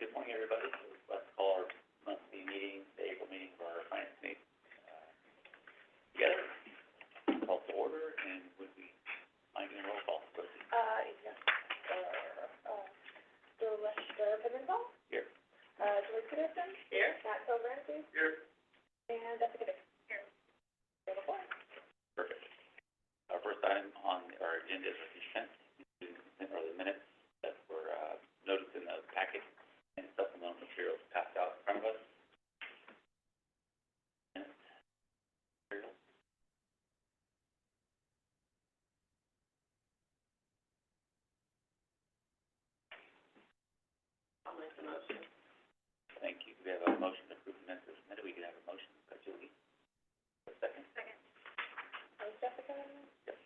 Good morning, everybody. Let's call our monthly meeting, the April meeting for our finance committee, together. Call to order, and would we mind doing a roll call, please? Yes. Director Pimentel? Here. Julie Peterson? Here. Matt Silveranti? Here. And Jessica Dix? Here. Perfect. Our first item on our agenda is the consent, or the minutes that were noted in the packet and supplemental materials passed out in front of us. I'll make the motion. Thank you. We have a motion to approve the minutes as submitted. We can have a motion by Julie. A second. Second. Jessica? Yes.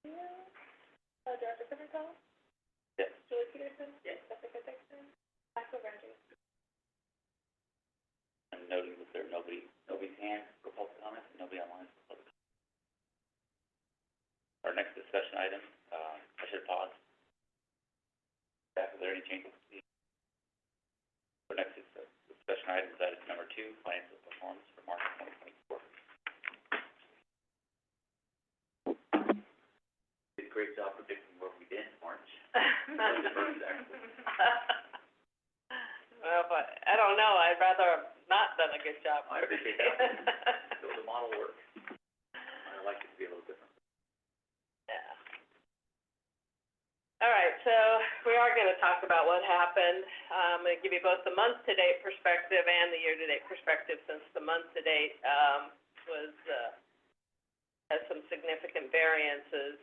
Yeah. Director Pimentel? Yes. Julie Peterson? Yes. Jessica Dixon? Matt Silveranti? I'm noting that there are nobody's hand for public comment, and nobody online for public comment. Our next discussion item, I should pause. Staff, are there any changes? Our next discussion item is item number 2, financial performance for March 2024. Did a great job predicting where we did in March. Well, but I don't know. I'd rather not done a good job. I appreciate that. So the model works. I like it to be a little different. Yeah. All right, so we are going to talk about what happened. I'm going to give you both the month-to-date perspective and the year-to-date perspective, since the month-to-date has some significant variances.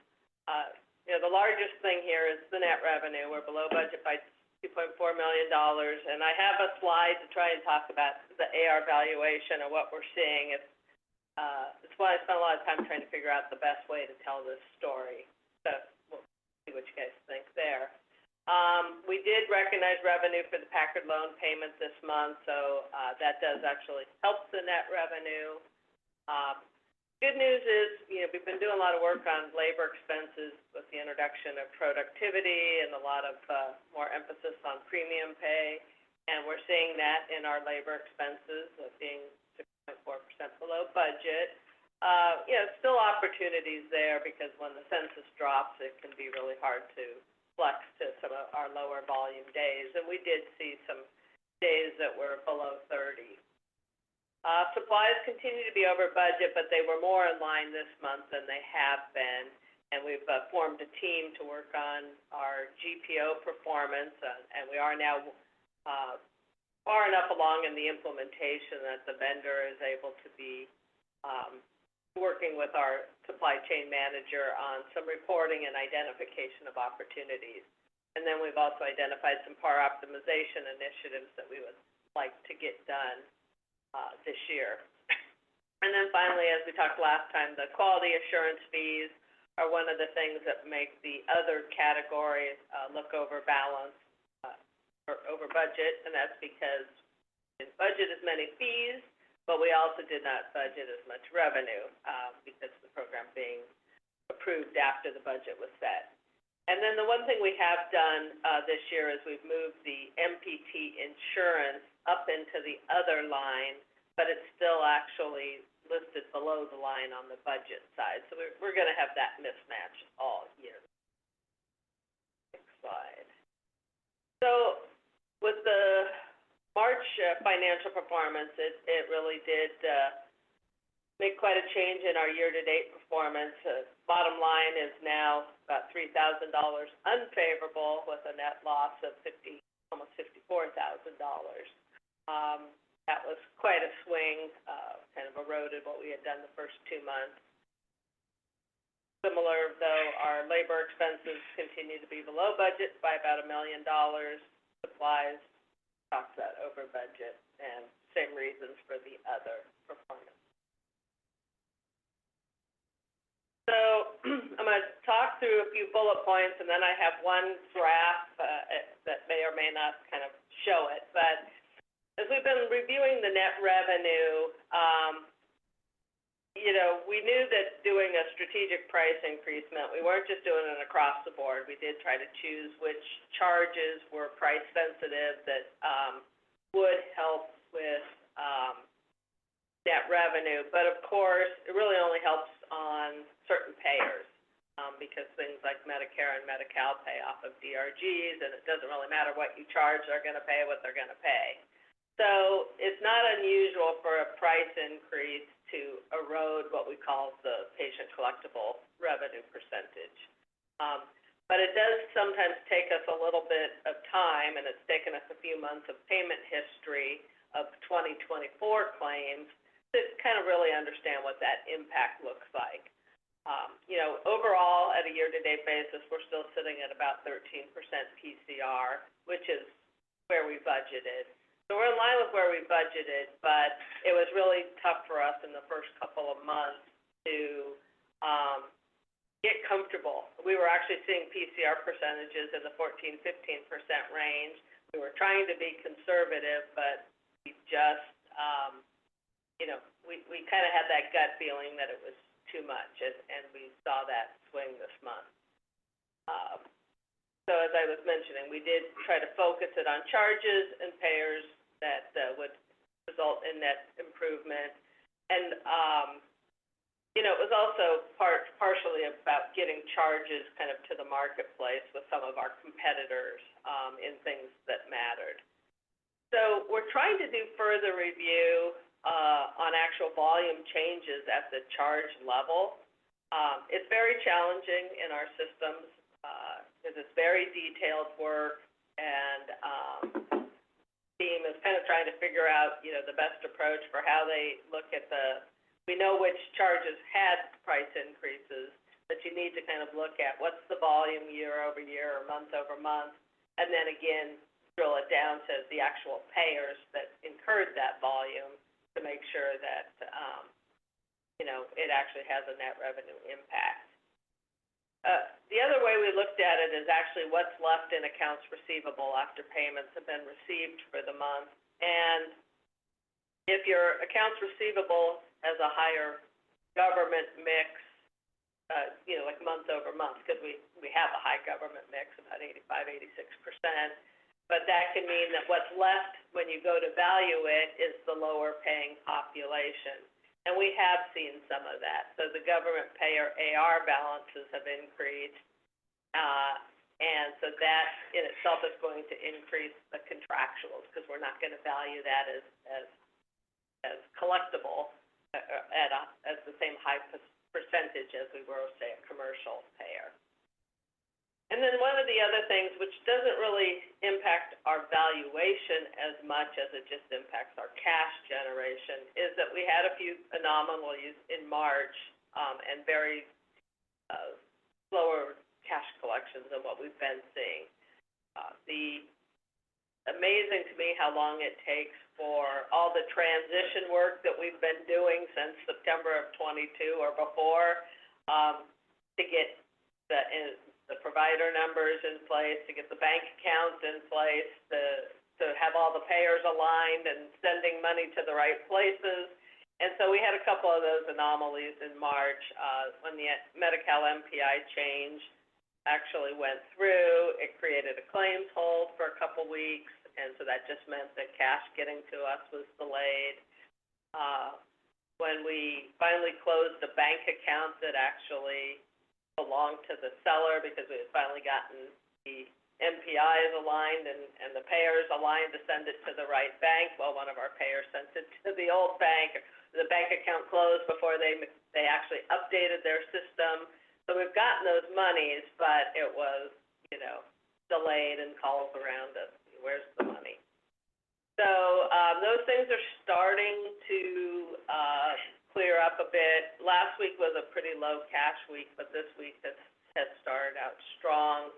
The largest thing here is the net revenue. We're below budget by $2.4 million, and I have a slide to try and talk about the AR valuation and what we're seeing. It's why I spent a lot of time trying to figure out the best way to tell this story. So we'll see what you guys think there. We did recognize revenue for the Packard loan payment this month, so that does actually help the net revenue. Good news is, we've been doing a lot of work on labor expenses with the introduction of productivity and a lot of more emphasis on premium pay, and we're seeing that in our labor expenses of being 6.4% below budget. Still opportunities there, because when the census drops, it can be really hard to flex to some of our lower volume days, and we did see some days that were below 30. Supplies continue to be over budget, but they were more in line this month than they have been, and we've formed a team to work on our GPO performance, and we are now far enough along in the implementation that the vendor is able to be working with our supply chain manager on some reporting and identification of opportunities. And then we've also identified some PAR optimization initiatives that we would like to get done this year. And then finally, as we talked last time, the quality assurance fees are one of the things that make the other category look over balance or over budget, and that's because we didn't budget as many fees, but we also did not budget as much revenue because of the program being approved after the budget was set. And then the one thing we have done this year is we've moved the MPT insurance up into the other line, but it's still actually listed below the line on the budget side. So we're going to have that mismatch all year. Next slide. So with the March financial performance, it really did make quite a change in our year-to-date performance. Bottom line is now about $3,000 unfavorable, with a net loss of almost $54,000. That was quite a swing, kind of eroded what we had done the first 2 months. Similar, though, our labor expenses continue to be below budget by about $1 million. Supplies, talked about over budget, and same reasons for the other performance. So I'm going to talk through a few bullet points, and then I have one graph that may or may not kind of show it. But as we've been reviewing the net revenue, we knew that doing a strategic price increase meant we weren't just doing it across the board. We did try to choose which charges were price sensitive that would help with net revenue. But of course, it really only helps on certain payers because things like Medicare and Medi-Cal pay off of DRGs, and it doesn't really matter what you charge, they're going to pay what they're going to pay. So it's not unusual for a price increase to erode what we call the patient collectible revenue percentage. But it does sometimes take us a little bit of time, and it's taken us a few months of payment history of 2024 claims to kind of really understand what that impact looks like. Overall, at a year-to-date basis, we're still sitting at about 13% PCR, which is where we budgeted. So we're in line with where we budgeted, but it was really tough for us in the first couple of months to get comfortable. We were actually seeing PCR percentages in the 14-15% range. We were trying to be conservative, but we just, we kind of had that gut feeling that it was too much, and we saw that swing this month. So as I was mentioning, we did try to focus it on charges and payers that would result in net improvement. And, it was also partially about getting charges kind of to the marketplace with some of our competitors in things that mattered. So we're trying to do further review on actual volume changes at the charge level. It's very challenging in our systems because it's very detailed work, and team is kind of trying to figure out, the best approach for how they look at we know which charges had price increases, but you need to kind of look at what's the volume year over year or month over month, and then again, drill it down to the actual payers that incurred that volume to make sure that, it actually has a net revenue impact. The other way we looked at it is actually what's left in accounts receivable after payments have been received for the month. And if your accounts receivable has a higher government mix, like month over month, because we have a high government mix, about 85-86%, but that can mean that what's left when you go to value it is the lower paying population. And we have seen some of that. So the government payer AR balances have increased, and so that in itself is going to increase the contractuals because we're not going to value that as collectible at the same high percentage as we were, say, a commercial payer. And then one of the other things, which doesn't really impact our valuation as much as it just impacts our cash generation, is that we had a few anomalies in March and very slower cash collections than what we've been seeing. Amazing to me how long it takes for all the transition work that we've been doing since September of 22 or before to get the provider numbers in place, to get the bank accounts in place, to have all the payers aligned and sending money to the right places. And so we had a couple of those anomalies in March when the Medi-Cal MPI change actually went through. It created a claims hold for a couple weeks, and so that just meant that cash getting to us was delayed. When we finally closed the bank account that actually belonged to the seller because we had finally gotten the MPIs aligned and the payers aligned to send it to the right bank. Well, one of our payers sent it to the old bank. The bank account closed before they actually updated their system. So we've gotten those monies, but it was, delayed and calls around us. Where's the money? So those things are starting to clear up a bit. Last week was a pretty low cash week, but this week has started out strong,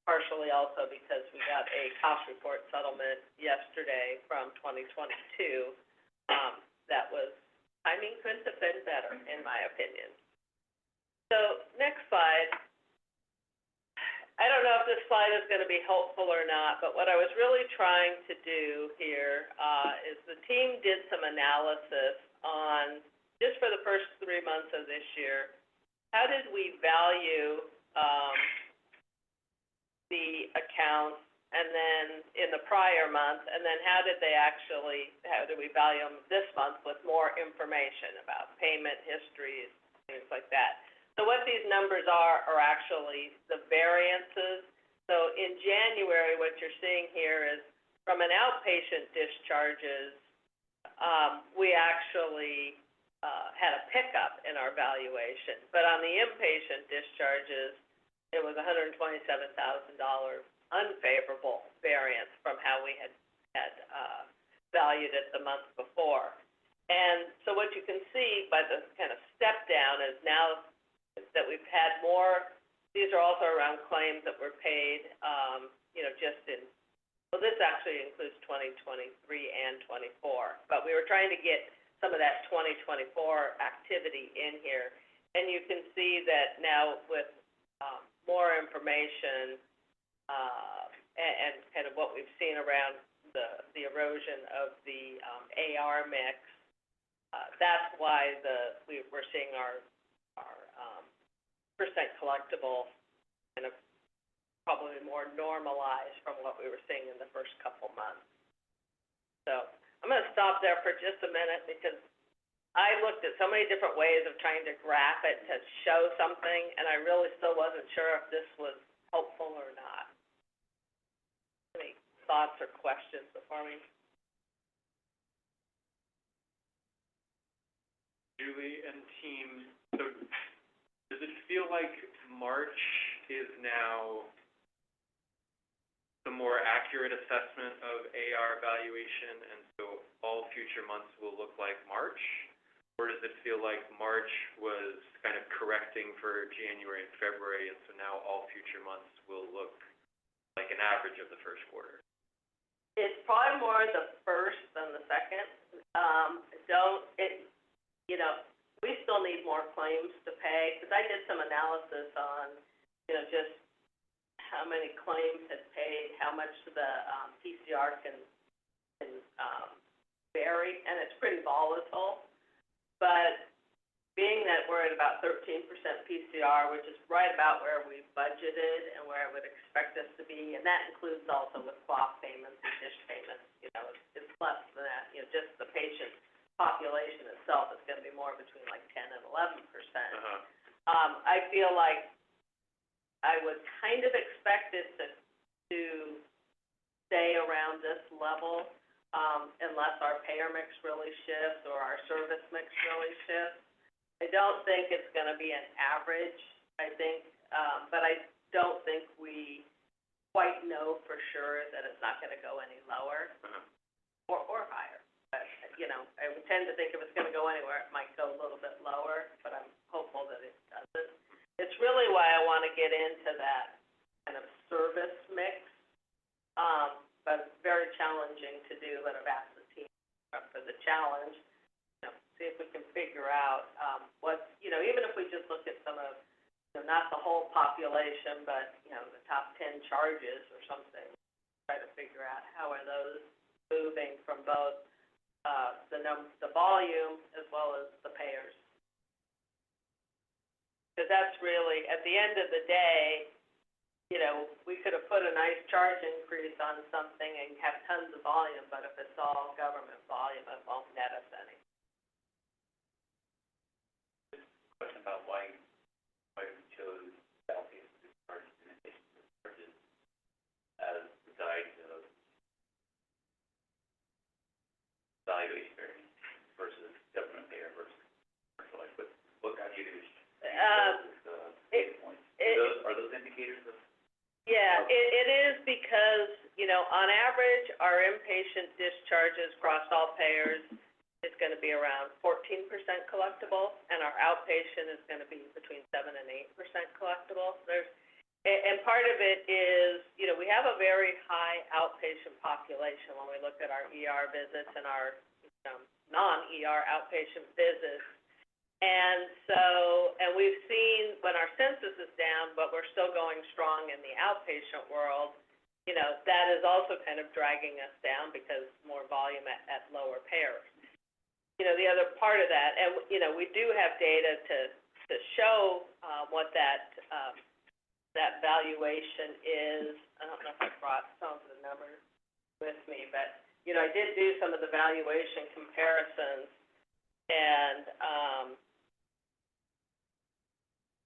partially also because we got a cost report settlement yesterday from 2022 that was, couldn't have been better, in my opinion. So next slide. I don't know if this slide is going to be helpful or not, but what I was really trying to do here is the team did some analysis on just for the first 3 months of this year, how did we value, the accounts, and then in the prior month, and then how did we value them this month with more information about payment histories, things like that? So what these numbers are actually the variances. So in January, what you're seeing here is from an outpatient discharges, we actually had a pickup in our valuation, but on the inpatient discharges, it was $127,000 unfavorable variance from how we had valued it the month before. And so what you can see by the kind of step down is now that we've had more, these are also around claims that were paid, just well, this actually includes 2023 and 24, but we were trying to get some of that 2024 activity in here. And you can see that now with more information and kind of what we've seen around the erosion of the AR mix, that's why we're seeing our percent collectible kind of probably more normalized from what we were seeing in the first couple months. So I'm going to stop there for just a minute because I looked at so many different ways of trying to graph it to show something, and I really still wasn't sure if this was helpful or not. Any thoughts or questions before we? Julie and team, so does it feel like March is now the more accurate assessment of AR valuation, and so all future months will look like March? Or does it feel like March was kind of correcting for January and February, and so now all future months will look like an average of the first quarter? It's probably more the first than the second. We still need more claims to pay, because I did some analysis on, just how many claims had paid, how much the PCR can vary, and it's pretty volatile. But being that we're at about 13% PCR, which is right about where we budgeted and where I would expect us to be, and that includes also with clock payments and dish payments, it's less than that. Just the patient population itself is going to be more between like 10 and 11%. I feel like I would kind of expect it to stay around this level, unless our payer mix really shifts or our service mix really shifts. I don't think it's going to be an average, but I don't think we quite know for sure that it's not going to go any lower or higher. But, I would tend to think if it's going to go anywhere, it might go a little bit lower, but I'm hopeful that it doesn't. It's really why I want to get into that kind of service mix, but it's very challenging to do, but I've asked the team for the challenge, see if we can figure out even if we just look at some of, not the whole population, but, the top 10 charges or something, try to figure out how are those moving from both the volume as well as the payers. Because that's really, at the end of the day, we could have put a nice charge increase on something and have tons of volume, but if it's all government volume, it won't net us any. Question about why we chose outpatient discharges and inpatient discharges as the guide of valuation variance versus government payer versus commercial. Like, what got you to points? Are those indicators of? Yeah, it is because, on average, our inpatient discharges across all payers is going to be around 14% collectible, and our outpatient is going to be between 7 and 8% collectible. And part of it is, we have a very high outpatient population when we look at our ER visits and our non-ER outpatient visits. And we've seen when our census is down, but we're still going strong in the outpatient world, that is also kind of dragging us down because more volume at lower payers. the other part of that, and, we do have data to show, what that valuation is. I don't know if I brought some of the numbers with me, but, I did do some of the valuation comparisons, and,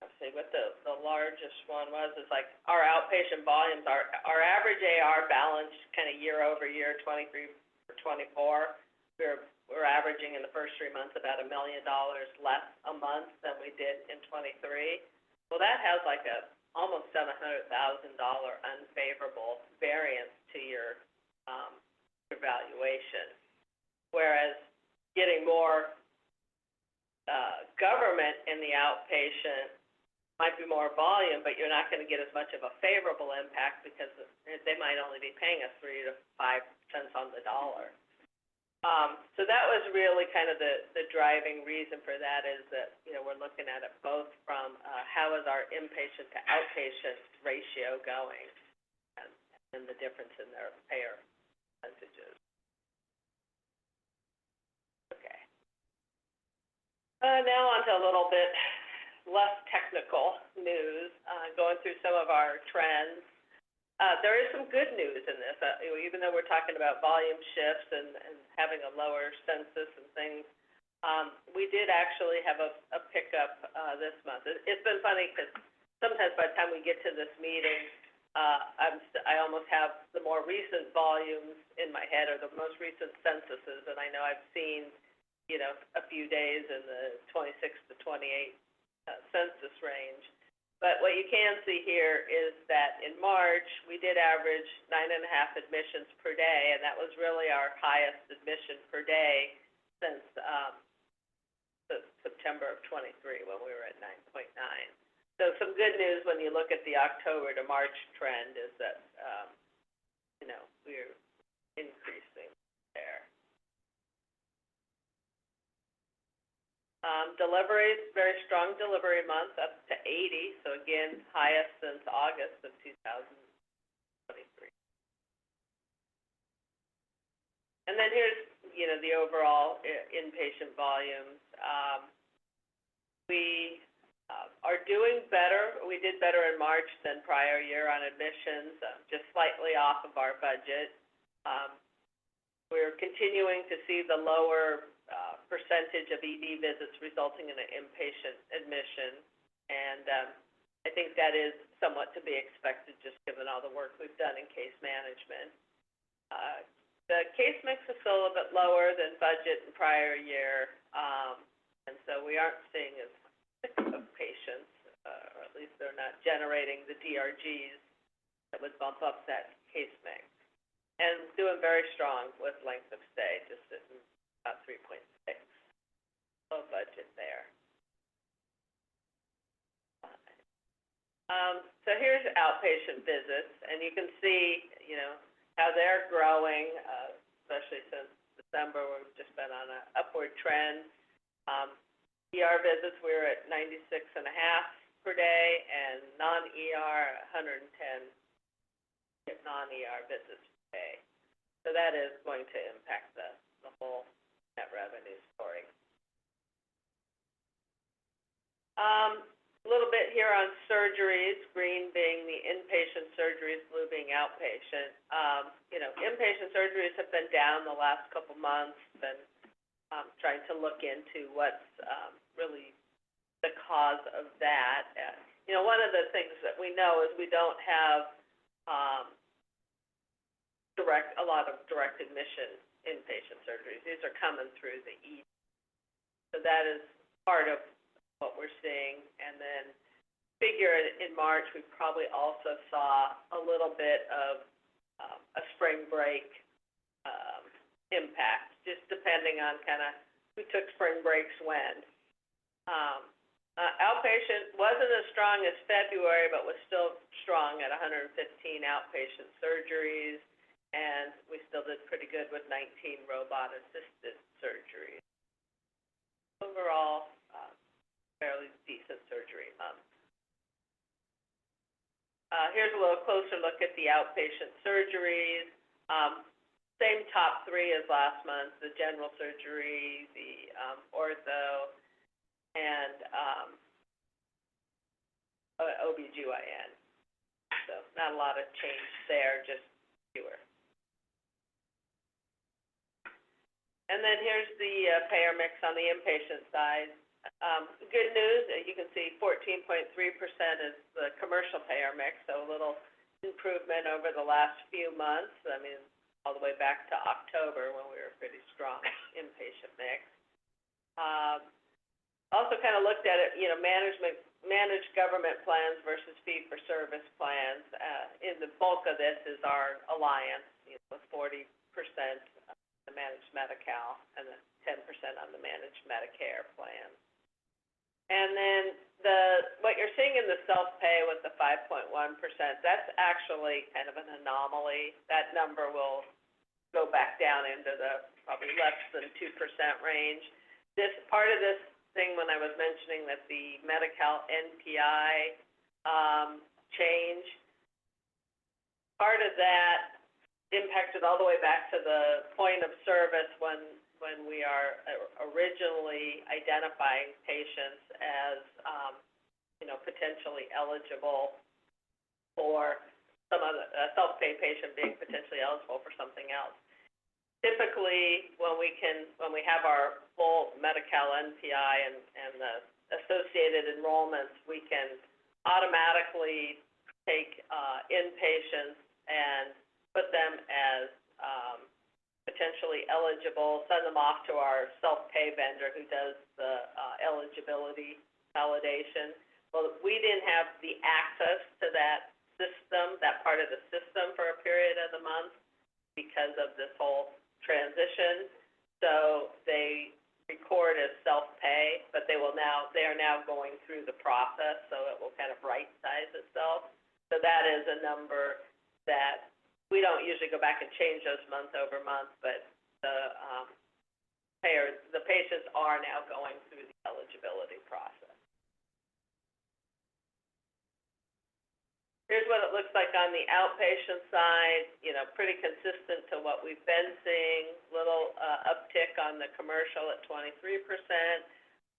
let's see, what the largest one was, is like our outpatient volumes, our average AR balance kind of year over year, 23 or 24, we're averaging in the first 3 months about $1 million less a month than we did in 23. Well, that has like a almost $700,000 unfavorable variance to your valuation. Whereas getting more government in the outpatient might be more volume, but you're not going to get as much of a favorable impact because they might only be paying us 3 to 5 cents on the dollar. So that was really kind of the driving reason for that, is that, we're looking at it both from how is our inpatient to outpatient ratio going, and the difference in their payer percentages. Okay. Now on to a little bit less technical news, going through some of our trends. There is some good news in this, even though we're talking about volume shifts and having a lower census and things. We did actually have a pickup this month. It's been funny because sometimes by the time we get to this meeting, I almost have the more recent volumes in my head, or the most recent censuses, and I know I've seen, a few days in the 26 to 28 census range. But what you can see here is that in March, we did average 9.5 admissions per day, and that was really our highest admission per day since September of 23, when we were at 9.9. So some good news when you look at the October to March trend is that, we're increasing there. Deliveries, very strong delivery month, up to 80, so again, highest since August of 2023. And then here's, the overall inpatient volumes. We are doing better. We did better in March than prior year on admissions, just slightly off of our budget. We're continuing to see the lower percentage of ED visits resulting in an inpatient admission, and I think that is somewhat to be expected, just given all the work we've done in case management. The case mix is still a bit lower than budget in prior year, and so we aren't seeing as sick of patients, or at least they're not generating the DRGs that would bump up that case mix. And doing very strong with length of stay, just sitting about 3.6, low budget there. So here's outpatient visits, and you can see, how they're growing, especially since December. We've just been on an upward trend. ER visits, we were at 96.5 per day, and non-ER, 110 non-ER visits per day. So that is going to impact the whole net revenue story. A little bit here on surgeries, green being the inpatient surgeries, blue being outpatient. Inpatient surgeries have been down the last couple months, and trying to look into what's really the cause of that. One of the things that we know is we don't have a lot of direct admission inpatient surgeries. These are coming through the ED. So that is part of what we're seeing. And then figure in March, we probably also saw a little bit of a spring break impact, just depending on kind of who took spring breaks when. Outpatient wasn't as strong as February, but was still strong at 115 outpatient surgeries, and we still did pretty good with 19 robot-assisted surgeries. Overall, fairly decent surgery month. Here's a little closer look at the outpatient surgeries. same top three as last month, the general surgery, the, ortho, and, OBGYN. So not a lot of change there, just fewer. And then here's the payer mix on the inpatient side. Good news, you can see 14.3% is the commercial payer mix, so a little improvement over the last few months. I mean, all the way back to October when we were pretty strong inpatient mix. Also kind of looked at it, managed government plans versus fee-for-service plans. In the bulk of this is our alliance, with 40% the managed Medi-Cal and then 10% on the managed Medicare plan. And then what you're seeing in the self-pay with the 5.1%, that's actually kind of an anomaly. That number will go back down into the probably less than 2% range. This part of this thing when I was mentioning that the Medi-Cal NPI change, part of that impacted all the way back to the point of service when we are originally identifying patients as, potentially eligible for some other, self-pay patient being potentially eligible for something else. Typically, when we have our full Medi-Cal NPI and the associated enrollments, we can automatically take inpatients and put them as potentially eligible, send them off to our self-pay vendor who does the eligibility validation. Well, we didn't have the access to that system, that part of the system for a period of the month because of this whole transition. So they record as self-pay, but they are now going through the process, so it will kind of right-size itself. So that is a number that we don't usually go back and change those month over month, but the patients are now going through the eligibility process. Here's what it looks like on the outpatient side, pretty consistent to what we've been seeing. Little uptick on the commercial at 23%.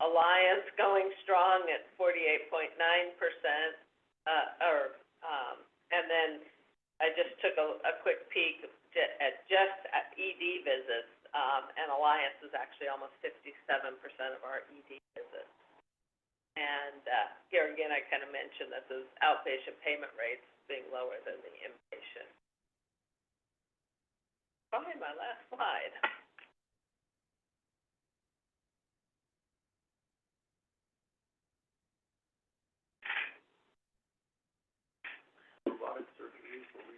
Alliance going strong at 48.9%. And then I just took a quick peek at ED visits, and Alliance is actually almost 57% of our ED visits. And here again, I kind of mentioned that those outpatient payment rates being lower than the inpatient. Probably my last slide. Robotic surgeries, where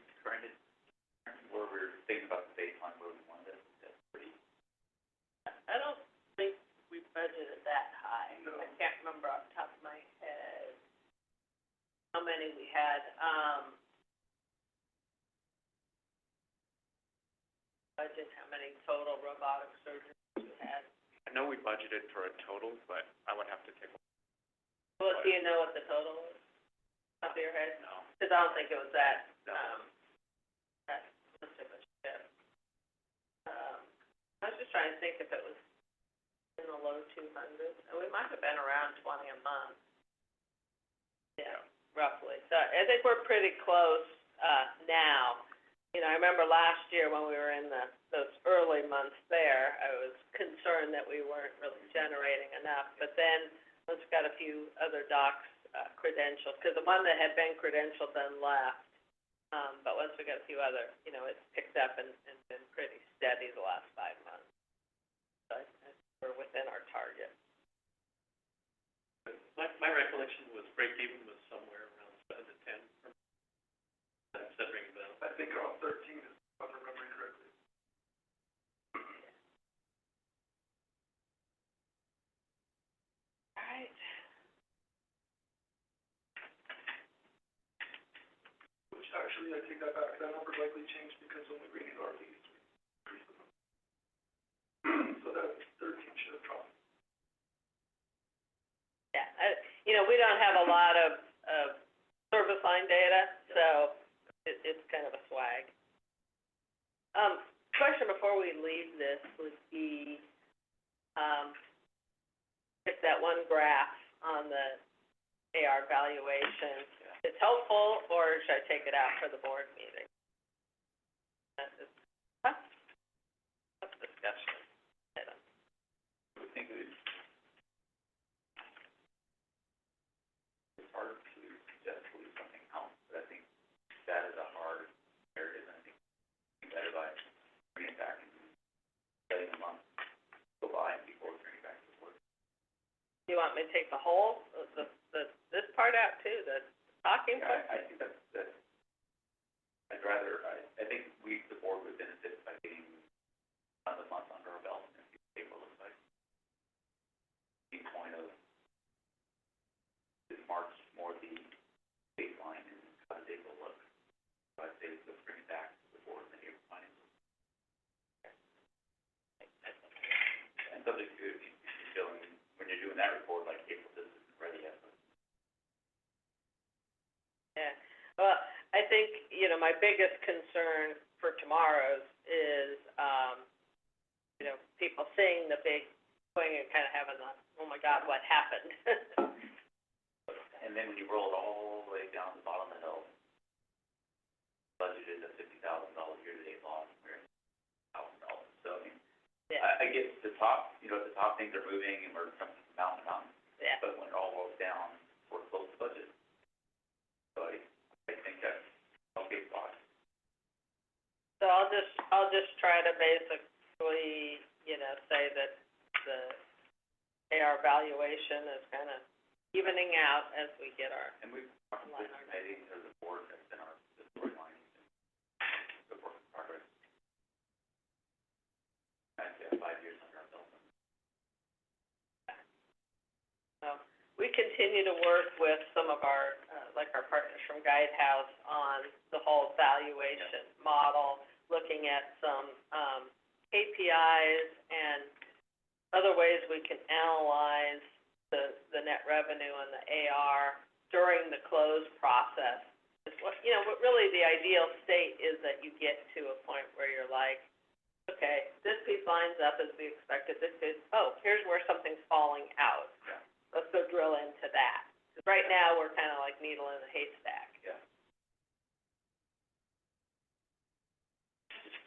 we're thinking about the baseline where we wanted it, that's pretty. I don't think we budgeted that high. No. I can't remember off the top of my head how many we had. Budget, how many total robotic surgeries we had. I know we budgeted for a total, but I would have to take a Well, do you know what the total was? Top of your head? no. Because I don't think it was that, No. that much of a shift. I was just trying to think if it was in the low 200s, and we might have been around 20 a month. Yeah, roughly. So I think we're pretty close, now. I remember last year when we were in those early months there, I was concerned that we weren't really generating enough. But then, once we got a few other docs credentialed, because the one that had been credentialed then left, but once we got a few other, it's picked up and been pretty steady the last 5 months. So I think we're within our target. My recollection was break even was somewhere around 7 to 10. That rings a bell. I think around 13, if I'm remembering correctly. All right. Which actually, I take that back. That number likely changed because when we renewed our lease, we increased the number. So that 13 should have dropped. Yeah, we don't have a lot of service line data, so it's kind of a swag. question before we leave this would be, if that one graph on the AR valuation is helpful, or should I take it out for the board meeting? That's just, tough discussion. I would think it's hard to suggest to leave something out, but I think that is a hard area, and I think better by bringing it back and letting the month go by before bringing it back to the board. Do you want me to take the whole, this part out too, the talking point? I think that's, I'd rather, I think we, the board would benefit by getting another month under our belt and see what April looks like. The point of, is March more the baseline and how does April look? So I'd say let's bring it back to the board in the April finance. And subject to, if you're feeling, when you're doing that report, like April, this isn't ready yet, but Yeah, well, I think, my biggest concern for tomorrow's is, people seeing the big swing and kind of having the, oh my God, what happened? and then when you roll it all the way down to the bottom of the hill, budgeted a $50,000 year-to-date loss, we're $1,000. So I mean, Yeah. I get the top, the top things are moving and we're jumping from mountain to mountain. Yeah. But when it all rolls down, we're close to budget. So I think that's okay spot. So I'll just try to basically, say that the AR valuation is kind of evening out as we get our And we've talked to this committee as a board, that's been our storyline, good work in progress. I'd say 5 years under our belt. We continue to work with some of our, our partners from Guidehouse on the whole valuation model, looking at some KPIs and other ways we can analyze the net revenue and the AR during the close process. What really the ideal state is that you get to a point where you're like, okay, this piece lines up as we expected, this is, here's where something's falling out. Yeah. Let's go drill into that. 'Cause right now, we're kind of like needle in a haystack. Yeah.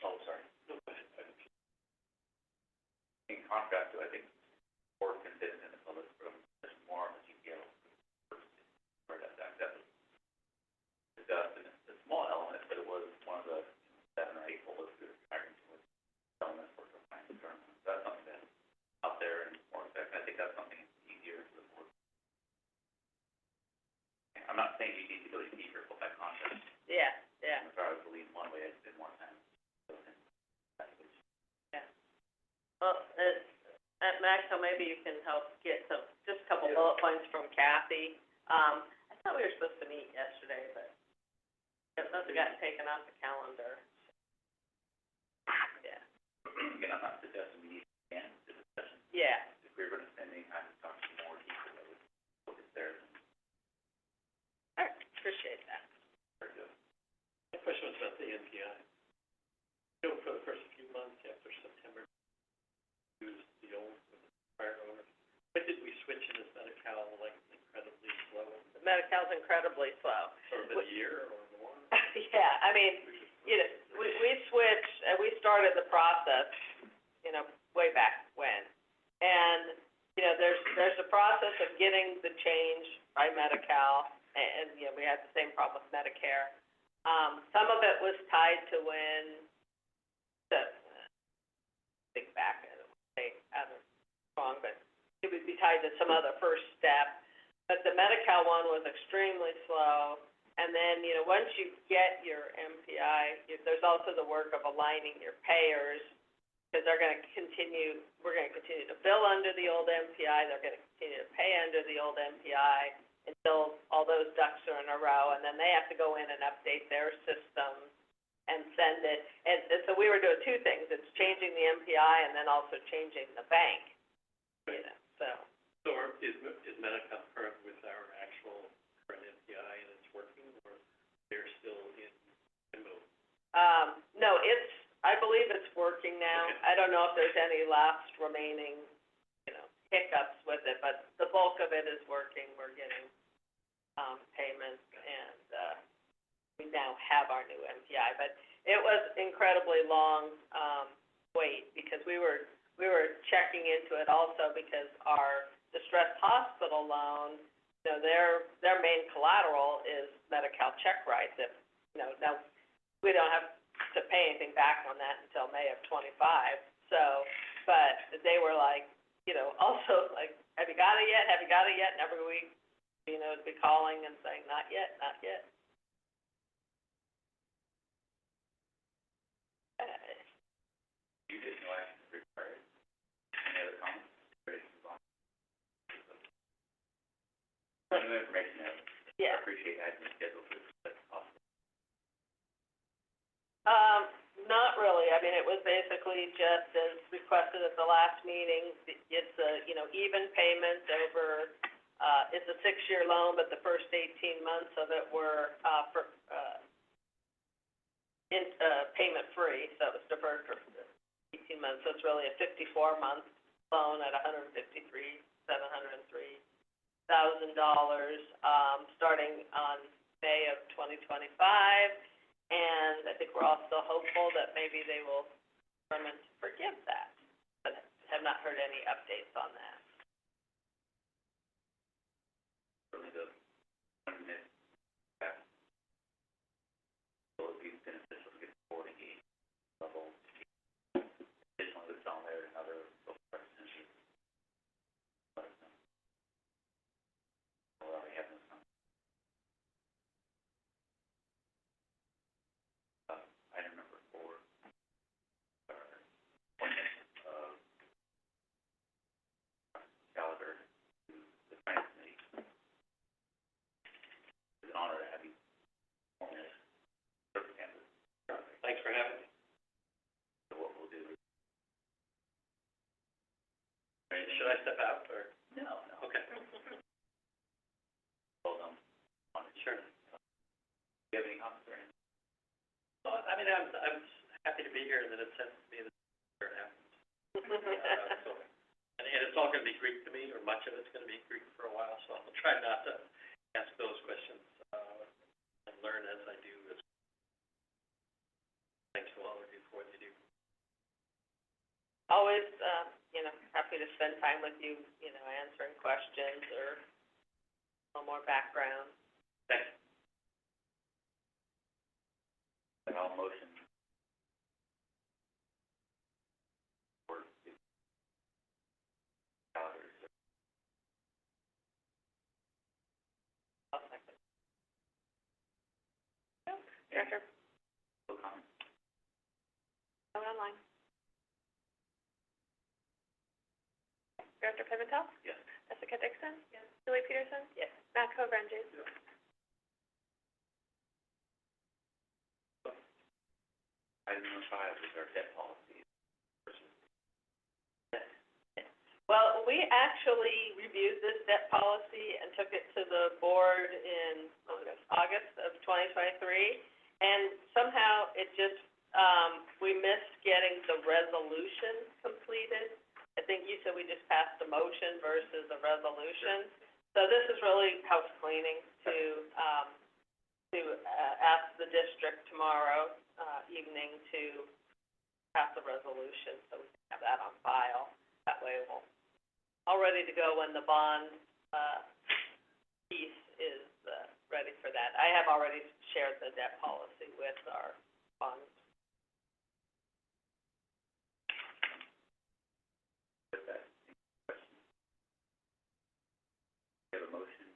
Oh, sorry. No, go ahead. In contrast to, I think, board can sit in the public room, there's more on the GPO. Or that was discussed, and it's a small element, but it was one of the 7 or 8 bullets we were tracking to elements for the finance department. So that's something that's out there and more effective. I think that's something easier for the board. I'm not saying you need to go deeper with that concept. Yeah, yeah. If I was to lean one way, I'd spend more time. Yeah. Well, at Maxwell, maybe you can help get just a couple bullet points from Kathy. I thought we were supposed to meet yesterday, but it must have gotten taken off the calendar. Yeah. Again, I'm not suggesting we need to end the discussion. Yeah. If we were going to spend any time to talk to more people, I would look at theirs and All right, appreciate that. very good. My question was about the NPI. For the first few months after September, use the old, with the prior owner. When did we switch into Medi-Cal, incredibly slow? The Medi-Cal's incredibly slow. Sort of a year or more? Yeah, I mean, we switched, we started the process, way back when. And, there's a process of getting the change by Medi-Cal, and we had the same problem with Medicare. Some of it was tied to when think back, I was wrong, but it would be tied to some other first step. But the Medi-Cal one was extremely slow. And then, once you get your MPI, there's also the work of aligning your payers, because we're going to continue to bill under the old MPI, they're going to continue to pay under the old MPI until all those ducks are in a row, and then they have to go in and update their systems and send it. And so we were doing two things. It's changing the MPI and then also changing the bank, so. So is Medi-Cal current with our actual current NPI and it's working, or they're still in limbo? No, I I believe it's working now. Okay. I don't know if there's any last remaining, hiccups with it, but the bulk of it is working. We're getting, payments, and, we now have our new MPI. But it was incredibly long, wait, because we were checking into it also because our distressed hospital loan, their main collateral is Medi-Cal check writes. If, now, we don't have to pay anything back on that until May of '25, so, but they were like, also like, have you got it yet? Have you got it yet? And every week, be calling and saying, not yet, not yet. You did no action required. Any other comments? Ready to move on? New information, I Yeah. appreciate adding the schedule for this, that's awesome. Not really. I mean, it was basically just as requested at the last meeting. It's a, even payment over, it's a 6-year loan, but the first 18 months of it were, payment free, so it was deferred for 18 months. So it's really a 54-month loan at $153,703,000, starting on May of 2025. And I think we're all still hopeful that maybe they will determine to forgive that, but have not heard any updates on that. Really the 1 minute back. So it'll be beneficial to get forward engaged level. Additionally, it's on there, another representation. Let us know. We'll already have this on. Item number 4, appointment of Gallagher to the finance committee. It's an honor to have you on this circumstances. Thanks for having me. So what we'll do is. Should I step out, or? No. Okay. Well done. Sure. Do you have any comments or anything? Well, I mean, I'm happy to be here, and then it sends me the where it happens. So, and it's all gonna be Greek to me, or much of it's gonna be Greek for a while, so I'll try not to ask those questions, and learn as I do. Thanks to all of you for what you do. Always, happy to spend time with you, answering questions or a little more background. Thanks. And I'll motion for the Gallagher's. I'll second. Director, No comments? go online. Director Pimentel? Yes. Jessica Dixon? Yes. Julie Peterson? Yes. Matt Covranges? Yes. Item number 5 is our debt policy. Well, we actually reviewed this debt policy and took it to the board in August of 2023, and somehow it just, we missed getting the resolution completed. I think you said we just passed a motion versus a resolution. So this is really house cleaning to ask the district tomorrow evening to pass a resolution, so we can have that on file. That way we'll all ready to go when the bond piece is ready for that. I have already shared the debt policy with our funds. With that, any questions? We have a motion.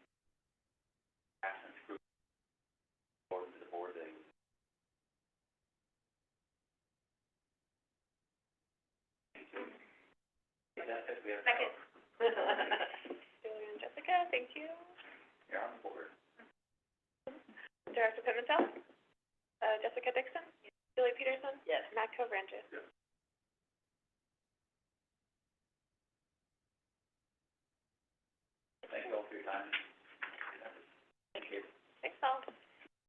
Pass and approve. Forward to the board that we have. Second. Julie and Jessica, thank you. You're on the board. Director Pimentel? Jessica Dixon? Yes. Julie Peterson? Yes. Matt Covranges? Yes.